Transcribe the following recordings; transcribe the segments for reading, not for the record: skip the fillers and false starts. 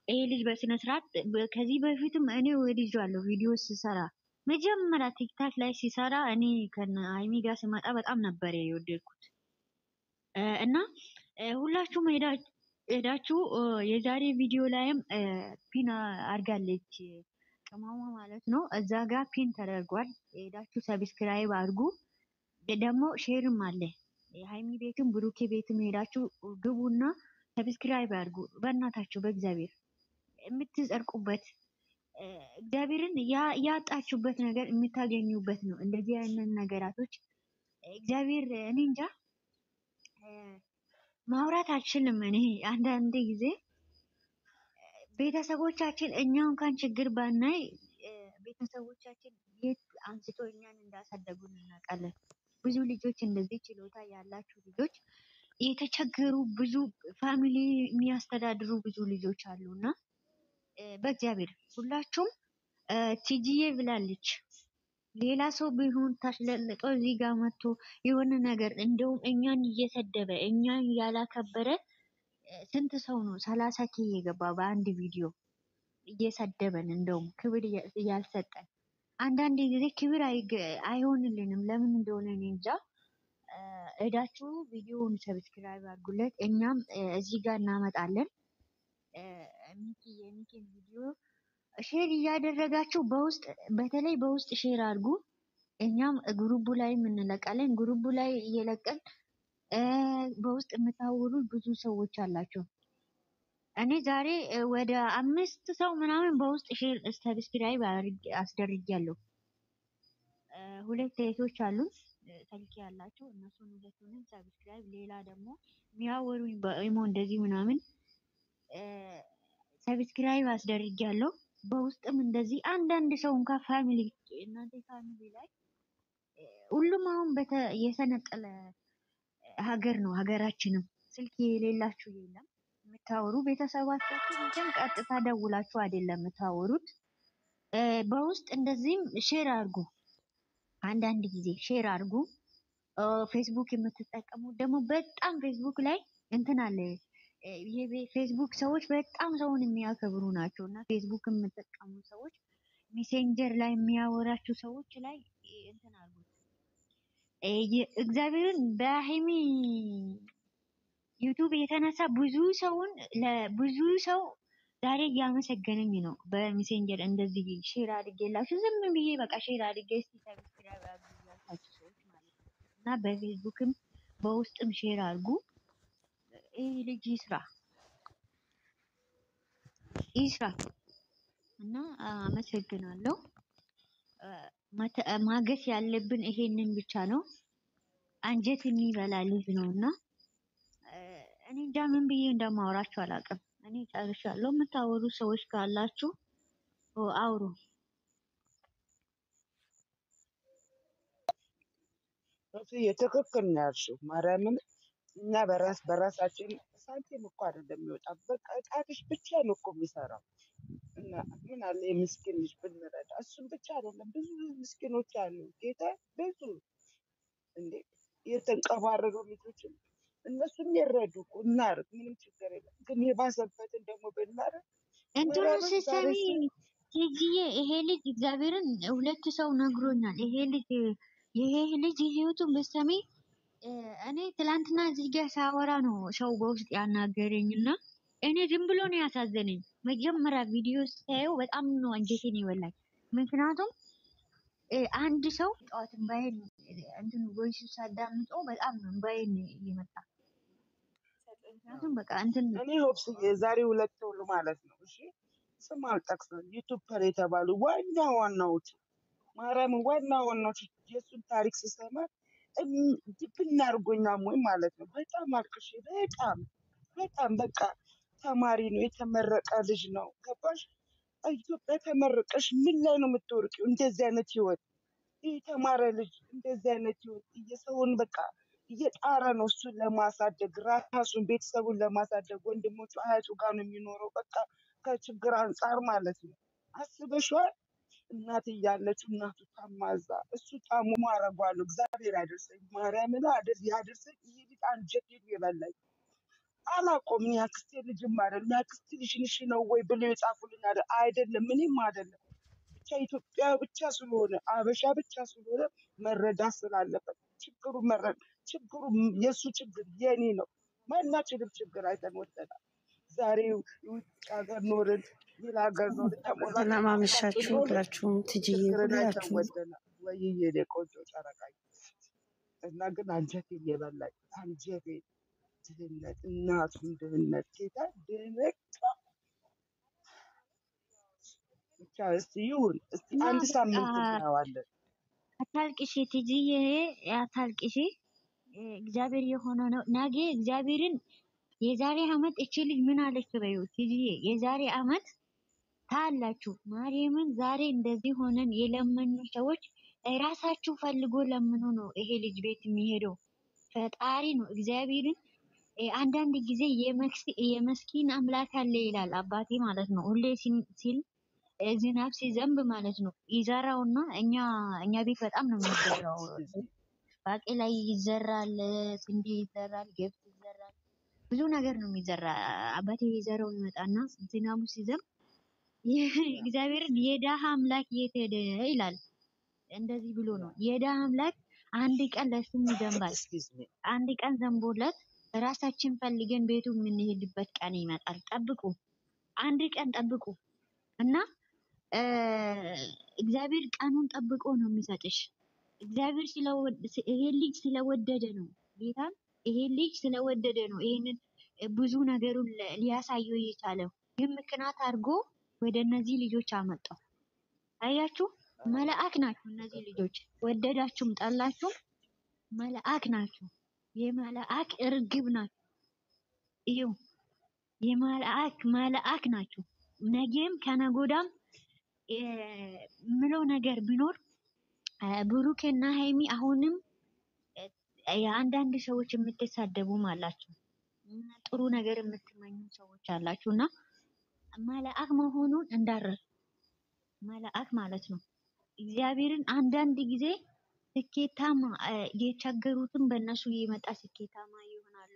ይሄ ልጅ በስነ ስርዓት ከዚህ በፊትም እኔ ወድጄዋለሁ ቪዲዮ ስሰራ መጀመሪያ ቲክታክ ላይ ሲሰራ እኔ ከነ ሃይሚ ጋር ስመጣ በጣም ነበር የወደድኩት እና ሁላችሁም ሄዳችሁ የዛሬ ቪዲዮ ላይም ፒን አድርጋለች ቅመሟ ማለት ነው። እዛ ጋር ፒን ተደርጓል። ሄዳችሁ ሰብስክራይብ አድርጉ። ደግሞ ሼርም አለ። የሃይሚ ቤትም ብሩኬ ቤትም ሄዳችሁ ግቡና ሰብስክራይብ አድርጉ። በእናታችሁ በእግዚአብሔር የምትጸድቁበት እግዚአብሔርን ያጣችሁበት ነገር የምታገኙበት ነው። እንደዚህ አይነት ነገራቶች እግዚአብሔር እኔ እንጃ ማውራት አልችልም። እኔ አንዳንድ ጊዜ ቤተሰቦቻችን እኛ እንኳን ችግር ባናይ ቤተሰቦቻችን የት አንስቶ እኛን እንዳሳደጉን እናውቃለን። ብዙ ልጆች እንደዚህ ችሎታ ያላችሁ ልጆች የተቸገሩ ብዙ ፋሚሊ የሚያስተዳድሩ ብዙ ልጆች አሉና በእግዚአብሔር ሁላችሁም ቲጂዬ ብላለች። ሌላ ሰው ቢሆን ታሽለልጦ እዚህ ጋር መጥቶ የሆነ ነገር እንደውም እኛን እየሰደበ እኛን ያላከበረ ስንት ሰው ነው 30K የገባ በአንድ ቪዲዮ እየሰደበን እንደውም ክብር ያልሰጠን። አንዳንድ ጊዜ ክብር አይሆንልንም ለምን እንደሆነ እኔ እንጃ። ሄዳችሁ ቪዲዮውን ሰብስክራይብ አድርጉለት። እኛም እዚህ ጋር እናመጣለን። የሚኪን ቪዲዮ ሼር እያደረጋችሁ በውስጥ በተለይ በውስጥ ሼር አድርጉ። እኛም ግሩቡ ላይ እንለቃለን። ግሩቡ ላይ እየለቀን በውስጥ የምታወሩ ብዙ ሰዎች አላቸው። እኔ ዛሬ ወደ 5 ሰው ምናምን በውስጥ ሼር ሰብስክራይብ አስደርጊያለሁ። 2 እህቶች አሉ ስልክ ያላቸው እነሱን ሁለቱንም ሰብስክራይብ፣ ሌላ ደግሞ የሚያወሩኝ በኢሞ እንደዚህ ምናምን ሰብስክራይብ አስደርጊያለሁ። በውስጥም እንደዚህ አንዳንድ ሰው እንኳን ፋሚሊ እናንተ ፋሚሊ ላይ ሁሉም አሁን የሰነጠለ ሀገር ነው። ሀገራችንም ስልክ የሌላችሁ የለም የምታወሩ ቤተሰባችሁ ግን ቀጥታ ደውላችሁ አይደለም የምታወሩት። በውስጥ እንደዚህም ሼር አድርጉ። አንዳንድ ጊዜ ሼር አድርጉ። ፌስቡክ የምትጠቀሙ ደግሞ በጣም ፌስቡክ ላይ እንትን አለ። ፌስቡክ ሰዎች በጣም ሰውን የሚያከብሩ ናቸው እና ፌስቡክ የምትጠቀሙ ሰዎች ሜሴንጀር ላይ የሚያወራችሁ ሰዎች ላይ እንትን አድርጉት። እግዚአብሔርን በሃይሚ ዩቲዩብ የተነሳ ብዙ ሰው ዛሬ እያመሰገነኝ ነው። በሜሴንጀር እንደዚህ ሼር አድርጌላችሁ ዝም ብዬ በቃ ሼር አድርጌ እስቲ ሰብስክራይብ አድርጉ ያልኳችሁ ሰዎች ማለት ነው እና በፌስቡክም በውስጥም ሼር አድርጉ። ይህ ልጅ ይስራ እና አመሰግናለሁ። ማገስ ያለብን ይሄንን ብቻ ነው። አንጀት የሚበላ ልጅ ነው እና እኔ እንጃ ምን ብዬ እንደማወራችሁ አላውቅም። እኔ ጨርሻለሁ። የምታወሩ ሰዎች ካላችሁ አውሩ። ትክክል ነው ያልሽው ማርያምን። እኛ በራሳችን ሳንቲም እኮ አይደለም የሚወጣ በቃ ጣትሽ ብቻ ነው እኮ የሚሰራው። እና ምን አለ የምስኪን ልጅ ብንረዳ። እሱም ብቻ አይደለም ብዙ ምስኪኖች አሉ ጌታ ብዙ እንዴ የተንቀባረሩ ልጆችም እነሱም ይረዱ እኮ እናርግ፣ ምንም ችግር የለም። ግን የባሰበትን ደግሞ ብናረግ እንትኑ ስትሰሚ ቲጂዬ ይሄ ልጅ እግዚአብሔርን 2 ሰው ነግሮኛል። ይሄ ልጅ ህይወቱን ብትሰሚ እኔ ትላንትና እዚህ ጋር ሳወራ ነው ሰው በውስጥ ያናገረኝና እኔ ዝም ብሎ ነው ያሳዘነኝ። መጀመሪያ ቪዲዮ ስታየው በጣም ነው አንጀቴን የበላኝ። ምክንያቱም አንድ ሰው ጠዋት እንባዬን እንትን ቮይስ ሳዳምጠው በጣም ነው እንባዬን እየመጣ ምክንያቱም በቃ እንትን እኔ ሆፕስ የዛሬ 2 ወር ማለት ነው። እሺ ስም አልጠቅስም። ዩቲዩበር የተባሉ ዋናዎቹ ማርያምን ዋናዎቹ የእሱን ታሪክ ስሰማ ድብና አድርጎኛ ሞኝ ማለት ነው። በጣም አልቅሼ በጣም በቃ ተማሪ ነው፣ የተመረቀ ልጅ ነው። ገባሽ? ኢትዮጵያ ተመረቀሽ ምን ላይ ነው የምትወርቂው? እንደዚህ አይነት ህይወት የተማረ ልጅ እንደዚህ አይነት ህይወት እየሰውን በቃ እየጣረ ነው እሱን ለማሳደግ ራሱን ቤተሰቡን ለማሳደግ ወንድሞቹ አያቱ ጋር ነው የሚኖረው። በቃ ከችግር አንጻር ማለት ነው። አስበሽዋል? እናት እያለችው እናቱ ታማዛ እሱ ታሞ አረጓለሁ እግዚአብሔር ያደርሰኝ ማርያምን ያደርሰኝ። ይህ ልጅ አንጀቴን የበላኝ አላውቀውም። እኔ አክስቴ ልጅም አይደለም የአክስቴ ልጅ ንሽ ነው ወይ ብለው የጻፉልኝ አይደለም፣ ምንም አይደለም። ብቻ ኢትዮጵያ ብቻ ስለሆነ አበሻ ብቻ ስለሆነ መረዳት ስላለበት ችግሩ የእሱ ችግር የኔ ነው። ማናችንም ችግር አይተን ወጥተናል። ዛሬ ውጭ ሀገር ኖርን፣ ሌላ ሀገር ኖርን፣ ተሞላ ሰላም አመሻችሁ ሁላችሁም። ትጅዬ ችግርን አይተን ሁላችሁም ወጥተናል። ወይዬ የኔ ቆንጆ ጨረቃይ እና ግን አንጀቴን የበላኝ አንጀቴ ድህነት፣ እናቱን ድህነት፣ ጌታ ድህነት ብቻ። እስቲ ይሁን፣ እስቲ እና አንድ በቃ ሳምንት እናየዋለን። አታልቅሺ ትጂዬ፣ አታልቅሺ። እግዚአብሔር የሆነ ነው። ነገ እግዚአብሔርን የዛሬ አመት እቺ ልጅ ምን አለች በይው ትጂዬ፣ የዛሬ አመት ታላችሁ ማርያምን ዛሬ እንደዚህ ሆነን የለመኑ ሰዎች ራሳችሁ ፈልጎ ለምኑ ነው ይሄ ልጅ ቤት የሚሄደው። ፈጣሪ ነው እግዚአብሔርን አንዳንድ ጊዜ የመስኪን አምላክ አለ ይላል አባቴ ማለት ነው። ሁሌ ሲል ዝናብ ሲዘንብ ማለት ነው ይዘራውና እኛ ቤት በጣም ነው የሚዘራው። ባቄላ ይዘራል፣ ስንዴ ይዘራል፣ ገብስ ይዘራል፣ ብዙ ነገር ነው የሚዘራ። አባቴ ይዘራው ይመጣና ዝናቡ ሲዘንብ እግዚአብሔርን የደሃ አምላክ የት ሄደ ይላል። እንደዚህ ብሎ ነው የደሃ አምላክ አንድ ቀን ለሱም ይዘንባል። አንድ ቀን ዘንቦለት ራሳችን ፈልገን ቤቱ የምንሄድበት ቀን ይመጣል። ጠብቁ፣ አንድ ቀን ጠብቁ እና እግዚአብሔር ቀኑን ጠብቆ ነው የሚሰጥሽ። እግዚአብሔር ይሄ ልጅ ስለወደደ ነው ጌታን፣ ይሄ ልጅ ስለወደደ ነው ይሄንን ብዙ ነገሩን ሊያሳየው የቻለው። ግን ምክንያት አድርጎ ወደ እነዚህ ልጆች አመጣው። አያችሁ፣ መልአክ ናቸው እነዚህ ልጆች። ወደዳችሁም ጠላችሁም መልአክ ናቸው። የመልአክ እርግብ ናቸው። እዩ፣ መልአክ ናቸው። ነገም ከነጎዳም ምለው ነገር ቢኖር ብሩክና ሃይሚ አሁንም የአንዳንድ ሰዎች የምትሳደቡም አላችሁ፣ ጥሩ ነገር የምትመኙ ሰዎች አላችሁ እና መልአክ መሆኑን እንዳረሱ መልአክ ማለት ነው። እግዚአብሔርን አንዳንድ ጊዜ ስኬታማ የቸገሩትን በእነሱ የመጣ ስኬታማ ይሆናሉ።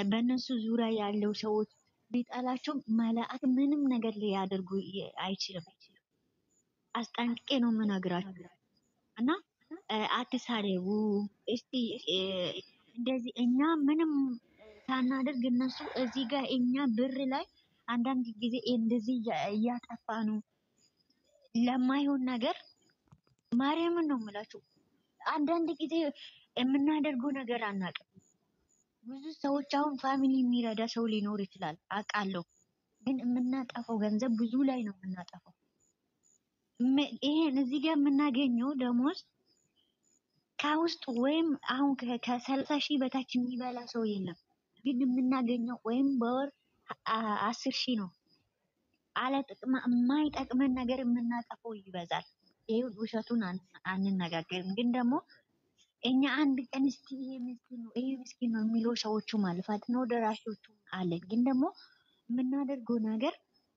በእነሱ ዙሪያ ያለው ሰዎች ቢጠላቸው መልአክ ምንም ነገር ሊያደርጉ አይችልም። አስጠንቅቄ ነው የምነግራችሁ እና አትሳደቡ። እስቲ እንደዚህ እኛ ምንም ሳናደርግ እነሱ እዚህ ጋር እኛ ብር ላይ አንዳንድ ጊዜ እንደዚህ እያጠፋ ነው ለማይሆን ነገር ማርያምን ነው የምላችሁ። አንዳንድ ጊዜ የምናደርገው ነገር አናውቅም። ብዙ ሰዎች አሁን ፋሚሊ የሚረዳ ሰው ሊኖር ይችላል አውቃለሁ፣ ግን የምናጠፈው ገንዘብ ብዙ ላይ ነው የምናጠፈው። ይሄን እዚህ ጋር የምናገኘው ደሞዝ ከውስጥ ወይም አሁን ከ30 ሺህ በታች የሚበላ ሰው የለም፣ ግን የምናገኘው ወይም በወር 10 ሺህ ነው። አለ ጥቅም የማይጠቅመን ነገር የምናጠፈው ይበዛል። ይሄን ውሸቱን አንነጋገርም፣ ግን ደግሞ እኛ አንድ ቀን እስቲ ይሄ ምስኪን ነው የሚለው ሰዎቹም አለ፣ ፈጥኖ ደራሾቹም አለ። ግን ደግሞ የምናደርገው ነገር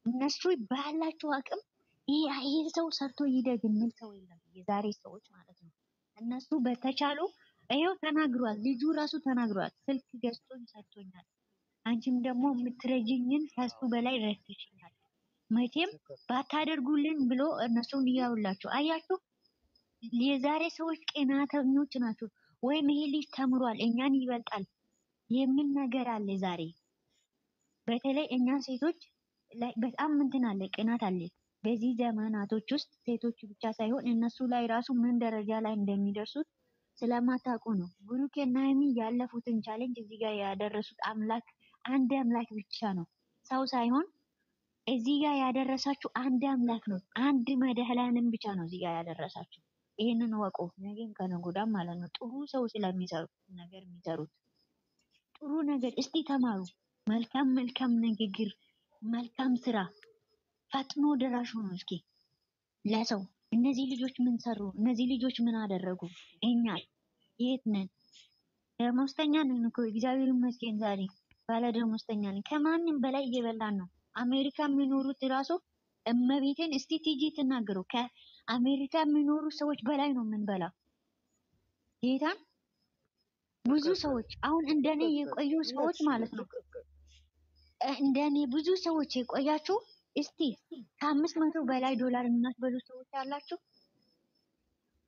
እነሱ ባላቸው አቅም ይሄ ሰው ሰርቶ ይደግ የሚል ሰው የለም፣ የዛሬ ሰዎች ማለት ነው። እነሱ በተቻሉ ይሄው ተናግሯል፣ ልጁ ራሱ ተናግሯል። ስልክ ገዝቶኝ ሰጥቶኛል፣ አንቺም ደግሞ የምትረጅኝን ከሱ በላይ ረድተሽኛል፣ መቼም ባታደርጉልን ብሎ እነሱን እያውላችሁ አያችሁ። የዛሬ ሰዎች ቅናተኞች ናቸው። ወይም ይሄ ልጅ ተምሯል እኛን ይበልጣል የሚል ነገር አለ ዛሬ። በተለይ እኛ ሴቶች ላይ በጣም እንትን አለ፣ ቅናት አለ። በዚህ ዘመናቶች ውስጥ ሴቶች ብቻ ሳይሆን እነሱ ላይ ራሱ ምን ደረጃ ላይ እንደሚደርሱት ስለማታውቁ ነው። ብሩክና ሃይሚ ያለፉትን ቻሌንጅ እዚህ ጋር ያደረሱት አንድ አምላክ ብቻ ነው፣ ሰው ሳይሆን። እዚህ ጋር ያደረሳችሁ አንድ አምላክ ነው፣ አንድ መድኃኒዓለም ብቻ ነው እዚህ ጋር ያደረሳችሁ። ይሄንን ወቁ። ነገም ከነገ ወዲያም ማለት ነው ጥሩ ሰው ስለሚሰሩ ነገር የሚሰሩት ጥሩ ነገር እስቲ ተማሩ። መልካም ንግግር፣ መልካም ስራ፣ ፈጥኖ ደራሽ ሆኖ እስኪ ለሰው እነዚህ ልጆች ምን ሰሩ? እነዚህ ልጆች ምን አደረጉ? እኛ የት ነን? ደመወዝተኛ ነን እኮ እግዚአብሔር ይመስገን። ዛሬ ባለ ደመወዝተኛ ነን። ከማንም በላይ እየበላን ነው። አሜሪካ የሚኖሩት ራሱ እመቤቴን እስቲ ቲጂ ትናገሩ፣ ከአሜሪካ የሚኖሩ ሰዎች በላይ ነው የምንበላው። ጌታን ብዙ ትክክል ሰዎች አሁን እንደኔ ትክክል የቆዩ ሰዎች እውነትሽ ነው። ማለት ነው ትክክል እንደኔ ብዙ ሰዎች የቆያችሁ እስቲ ከ500 በላይ ዶላር የምትበሉ ሰዎች አላችሁ።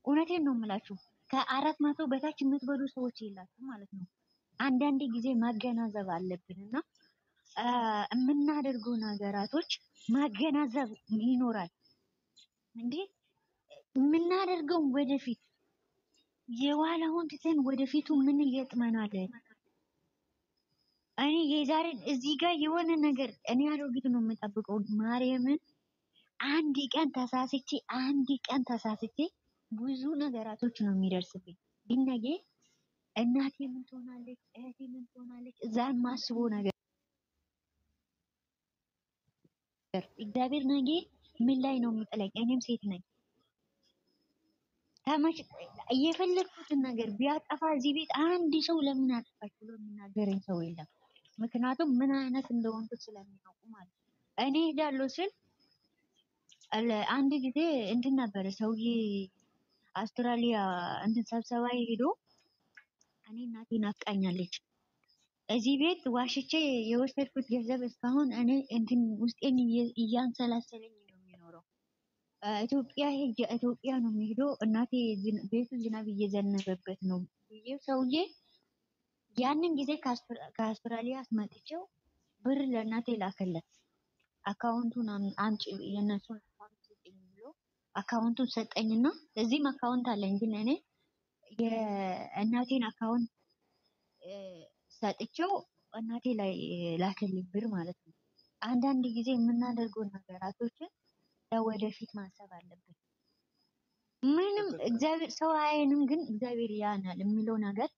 እውነቴን ነው የምላችሁ። ከ400 በታች የምትበሉ ሰዎች የላችሁ ማለት ነው። አንዳንድ ጊዜ ማገናዘብ አለብን እና የምናደርገው ነገራቶች ማገናዘብ ይኖራል። እንዴ የምናደርገው ወደፊት የኋላውን ትተን ወደፊቱ ምን ይገጥመናል? እኔ የዛሬን እዚህ ጋር የሆነ ነገር እኔ አሮጊት ነው የምጠብቀው ማርያምን። አንድ ቀን ተሳስቼ ብዙ ነገራቶች ነው የሚደርስብኝ። ግን ነገ እናቴ ምን ትሆናለች፣ እህቴ ምን ትሆናለች፣ እዛ የማስበው ነገር እግዚአብሔር ነገ ምን ላይ ነው የሚጥለኝ? እኔም ሴት ነኝ። የፈለግኩትን ነገር ቢያጠፋ እዚህ ቤት አንድ ሰው ለምን አጠፋች ብሎ የሚናገረኝ ሰው የለም። ምክንያቱም ምን አይነት እንደሆንኩት ስለሚያውቁ ማለት ነው። እኔ ሄዳለሁ ስል አንድ ጊዜ እንትን ነበረ ሰውዬ አውስትራሊያ እንትን ሰብሰባ ሄዶ እኔ እናቴ ናፍቃኛለች እዚህ ቤት ዋሽቼ የወሰድኩት ገንዘብ እስካሁን እኔ እንትን ውስጤን እያንሰላሰለኝ ነው የሚኖረው። ኢትዮጵያ ነው የሚሄደው። እናቴ ቤቱ ዝናብ እየዘነበበት ነው ብዬ ሰውዬ ያንን ጊዜ ከአውስትራሊያ አስመጥቼው ብር ለእናቴ ላከለት። አካውንቱን አምጪ የእነሱን አካውንት ስጠኝ ብሎ አካውንቱን ሰጠኝና እዚህም አካውንት አለኝ፣ ግን እኔ የእናቴን አካውንት ሰጥቼው እናቴ ላይ ላከልኝ ብር ማለት ነው። አንዳንድ ጊዜ የምናደርገው ነገራቶችን ለወደፊት ማሰብ አለብን። ምንም እግዚአብሔር ሰው አያየንም፣ ግን እግዚአብሔር ያናል የሚለው ነገር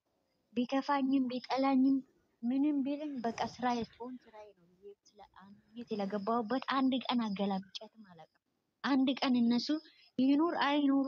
ቢከፋኝም ቢጠላኝም ምንም ቢልም በቃ ስራዬ እስከሆን ስራዬ ነው ብዬ ስለገባሁበት አንድ ቀን አገላብጫትም አላውቅም። አንድ ቀን እነሱ ይኑር አይኑሩ